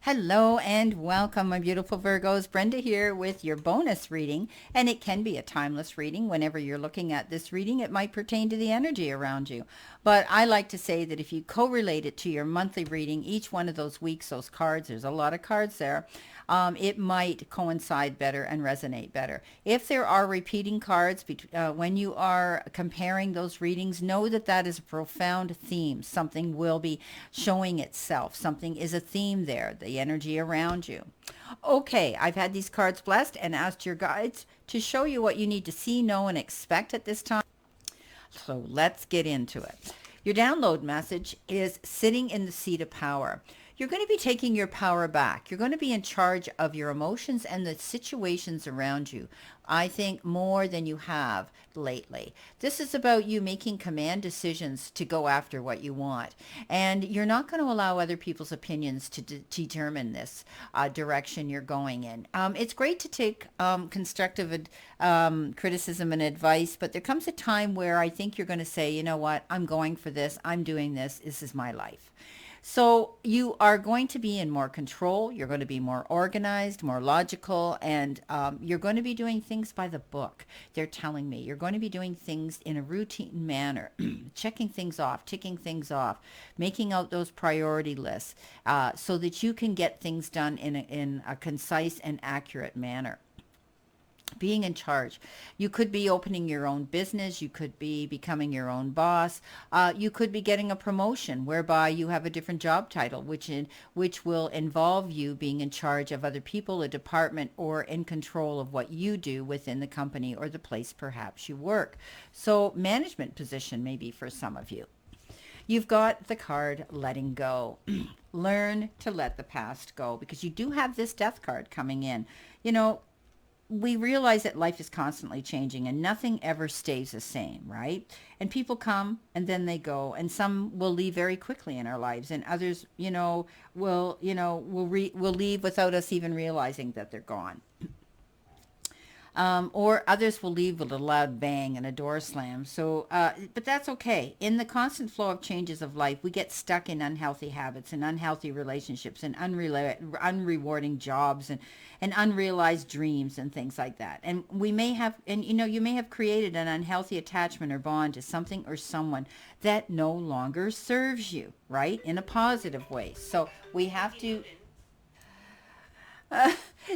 Hello and welcome, my beautiful Virgos. Brenda here with your bonus reading, and it can be a timeless reading. Whenever you're looking at this reading, it might pertain to the energy around you. But I like to say that if you correlate it to your monthly reading, each one of those weeks, those cards, there's a lot of cards there, it might coincide better and resonate better. If there are repeating cards, when you are comparing those readings, know that that is a profound theme. Something will be showing itself. Something is a theme there, the energy around you. Okay, I've had these cards blessed and asked your guides to show you what you need to see, know, and expect at this time. So let's get into it. Your download message is sitting in the seat of power. You're going to be taking your power back. You're going to be in charge of your emotions and the situations around you. I think more than you have lately. This is about you making command decisions to go after what you want. And you're not going to allow other people's opinions to determine this direction you're going in. It's great to take constructive criticism and advice, but there comes a time where I think you're going to say, you know what, I'm going for this. I'm doing this. This is my life. So you are going to be in more control. You're going to be more organized, more logical, and you're going to be doing things by the book. They're telling me you're going to be doing things in a routine manner, checking things off, ticking things off, making out those priority lists so that you can get things done in a concise and accurate manner. Being in charge. You could be opening your own business. You could be becoming your own boss. You could be getting a promotion whereby you have a different job title, which will involve you being in charge of other people, a department, or in control of what you do within the company or the place perhaps you work. So management position maybe for some of you. You've got the card letting go. Learn to let the past go because you do have this death card coming in. You know, we realize that life is constantly changing and nothing ever stays the same, right? And people come and then they go, and some will leave very quickly in our lives, and others, will leave without us even realizing that they're gone. Or others will leave with a loud bang and a door slam. So, but that's okay. In the constant flow of changes of life, we get stuck in unhealthy habits and unhealthy relationships and unrewarding jobs and unrealized dreams and things like that. And you may have created an unhealthy attachment or bond to something or someone that no longer serves you, right? In a positive way. So we have to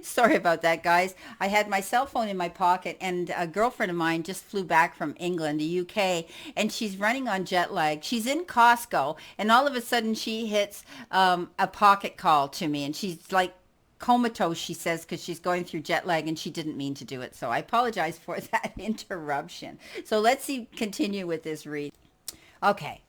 sorry about that, guys. I had my cell phone in my pocket, and a girlfriend of mine just flew back from England, the UK, and she's running on jet lag. She's in Costco, and all of a sudden she hits a pocket call to me, and she's like comatose, she says, because she's going through jet lag, and she didn't mean to do it. So I apologize for that interruption. So let's continue with this read. Okay.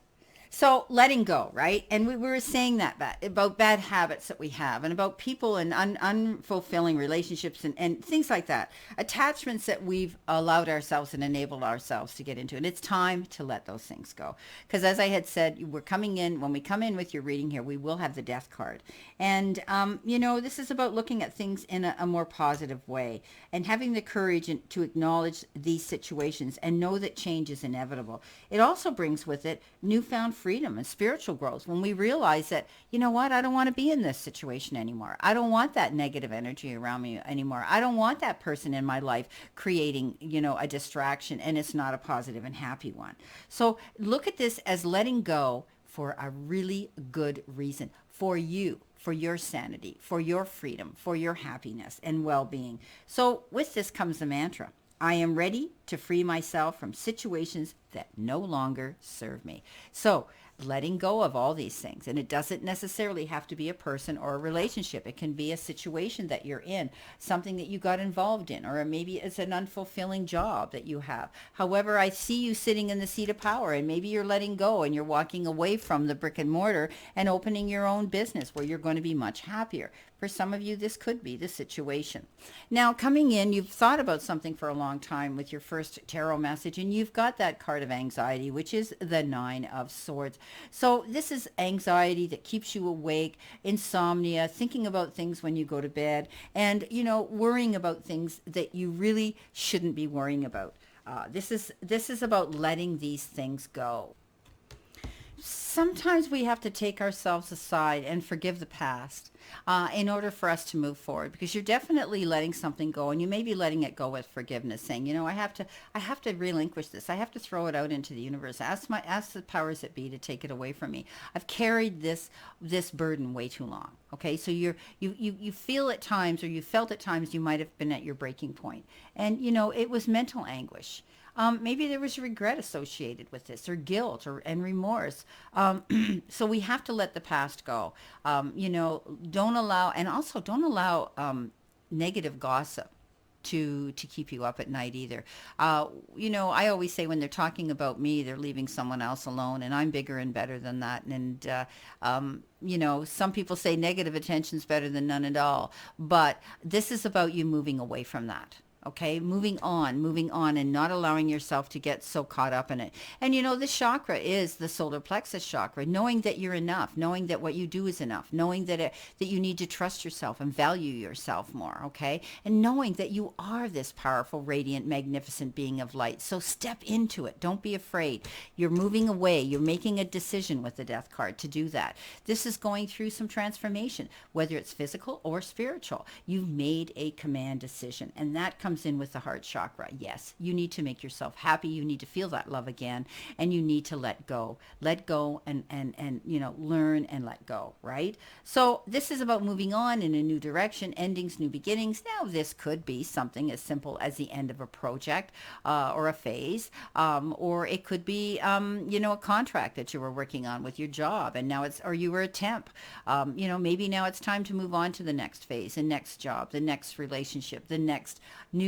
So letting go, right? And we were saying that about bad habits that we have and about people and unfulfilling relationships and things like that. Attachments that we've allowed ourselves and enabled ourselves to get into. And it's time to let those things go. Because as I had said, when we come in with your reading here, we will have the death card. And, this is about looking at things in a more positive way and having the courage to acknowledge these situations and know that change is inevitable. It also brings with it newfound freedom and spiritual growth when we realize that, you know what, I don't want to be in this situation anymore. I don't want that negative energy around me anymore. I don't want that person in my life creating, a distraction, and it's not a positive and happy one. So look at this as letting go for a really good reason, for you, for your sanity, for your freedom, for your happiness and well-being. So with this comes the mantra. I am ready to free myself from situations that no longer serve me. So letting go of all these things. And it doesn't necessarily have to be a person or a relationship. It can be a situation that you're in, something that you got involved in, or maybe it's an unfulfilling job that you have. However, I see you sitting in the seat of power, and maybe you're letting go and you're walking away from the brick and mortar and opening your own business where you're going to be much happier. For some of you, this could be the situation. Now, coming in, you've thought about something for a long time with your first tarot message, and you've got that card of anxiety, which is the Nine of Swords. So this is anxiety that keeps you awake, insomnia, thinking about things when you go to bed, and, worrying about things that you really shouldn't be worrying about. This is about letting these things go. Sometimes we have to take ourselves aside and forgive the past in order for us to move forward, because you're definitely letting something go, and you may be letting it go with forgiveness, saying, I have to relinquish this. I have to throw it out into the universe. Ask the powers that be to take it away from me. I've carried this burden way too long. Okay, so you feel at times, or you felt at times, you might have been at your breaking point, and it was mental anguish. Maybe there was regret associated with this, or guilt, and remorse. So we have to let the past go. Don't allow, and also don't allow negative gossip to keep you up at night either. I always say, when they're talking about me, they're leaving someone else alone, and I'm bigger and better than that. And some people say negative attention's better than none at all, but this is about you moving away from that. Okay, moving on, and not allowing yourself to get so caught up in it. And this chakra is the solar plexus chakra, knowing that you're enough, knowing that what you do is enough, knowing that that you need to trust yourself and value yourself more. Okay, and knowing that you are this powerful, radiant, magnificent being of light. So step into it. Don't be afraid. You're moving away. You're making a decision with the Death card to do that. This is going through some transformation, whether it's physical or spiritual. You've made a command decision, and that comes in with the heart chakra. Yes, you need to make yourself happy. You need to feel that love again, and you need to let go, and learn and let go. Right. So this is about moving on in a new direction, endings, new beginnings. Now, this could be something as simple as the end of a project or a phase, or it could be, a contract that you were working on with your job, and now or you were a temp. Maybe now it's time to move on to the next phase, the next job, the next relationship, the next new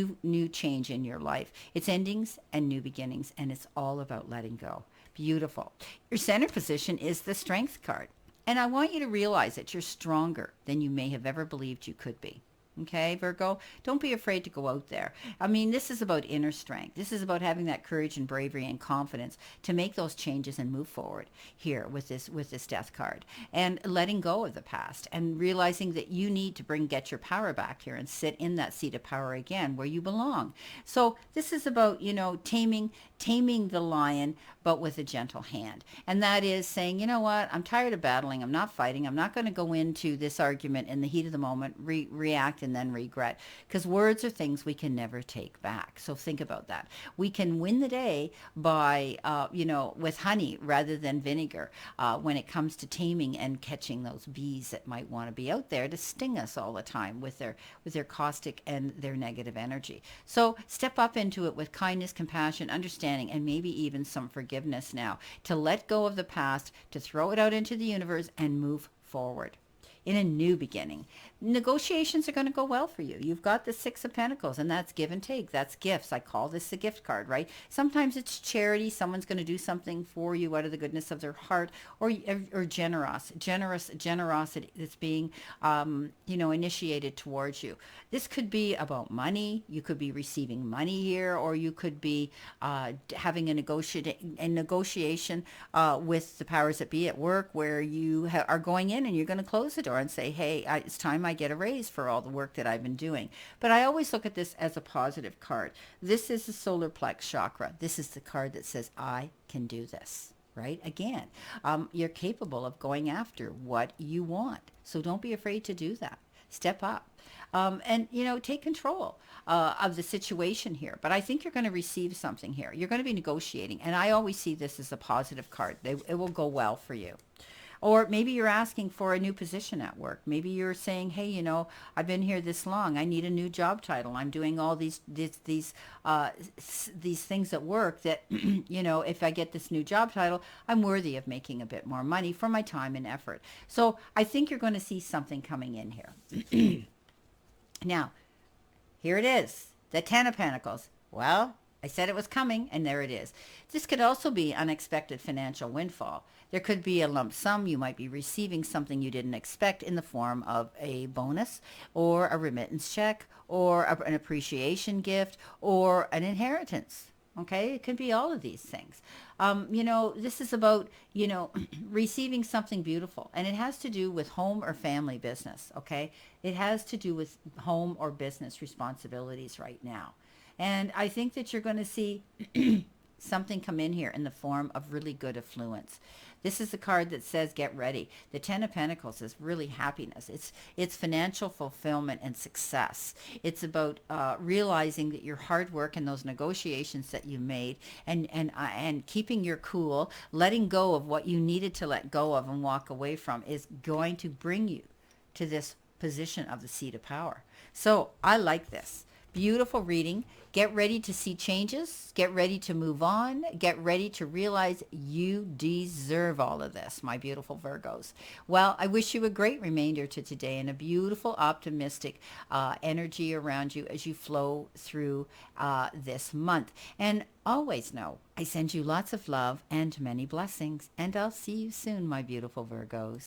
change in your life. It's endings and new beginnings, and it's all about letting go. Beautiful. Your center position is the Strength card. And I want you to realize that you're stronger than you may have ever believed you could be. Okay, Virgo, don't be afraid to go out there. I mean, this is about inner strength. This is about having that courage and bravery and confidence to make those changes and move forward here with this Death card, and letting go of the past, and realizing that you need to get your power back here and sit in that seat of power again where you belong. So this is about, taming the lion, but with a gentle hand. And that is saying, you know what, I'm tired of battling. I'm not fighting. I'm not going to go into this argument in the heat of the moment, react, and then regret, because words are things we can never take back. So think about that. We can win the day by, with honey rather than vinegar, when it comes to taming and catching those bees that might want to be out there to sting us all the time with their caustic and their negative energy. So step up into it with kindness, compassion, understanding, and maybe even some forgiveness now, to let go of the past, to throw it out into the universe and move forward in a new beginning. Negotiations are going to go well for you. You've got the Six of Pentacles, and that's give and take. That's gifts. I call this the gift card, right? Sometimes it's charity. Someone's going to do something for you out of the goodness of their heart, or generosity that's being, initiated towards you. This could be about money. You could be receiving money here, or you could be having a negotiation with the powers that be at work, where you are going in and you're going to close the door and say, hey, it's time I get a raise for all the work that I've been doing. But I always look at this as a positive card. This is the solar plex chakra. This is the card that says, I can do this. Right? Again, you're capable of going after what you want. So don't be afraid to do that. Step up. And take control of the situation here. But I think you're going to receive something here. You're going to be negotiating. And I always see this as a positive card. It will go well for you. Or maybe you're asking for a new position at work. Maybe you're saying, hey, I've been here this long. I need a new job title. I'm doing all these things at work that, if I get this new job title, I'm worthy of making a bit more money for my time and effort. So I think you're going to see something coming in here. Now, here it is, the Ten of Pentacles. Well, I said it was coming, and there it is. This could also be unexpected financial windfall. There could be a lump sum. You might be receiving something you didn't expect in the form of a bonus, or a remittance check, or an appreciation gift, or an inheritance. Okay, it could be all of these things. This is about, receiving something beautiful, and it has to do with home or family business. Okay, it has to do with home or business responsibilities right now. And I think that you're going to see something come in here in the form of really good affluence. This is the card that says get ready. The Ten of Pentacles is really happiness. It's financial fulfillment and success. It's about realizing that your hard work and those negotiations that you made, and keeping your cool, letting go of what you needed to let go of and walk away from, is going to bring you to this position of the seat of power. So I like this. Beautiful reading. Get ready to see changes. Get ready to move on. Get ready to realize you deserve all of this, my beautiful Virgos. Well, I wish you a great remainder to today and a beautiful, optimistic energy around you as you flow through this month. And always know, I send you lots of love and many blessings. And I'll see you soon, my beautiful Virgos.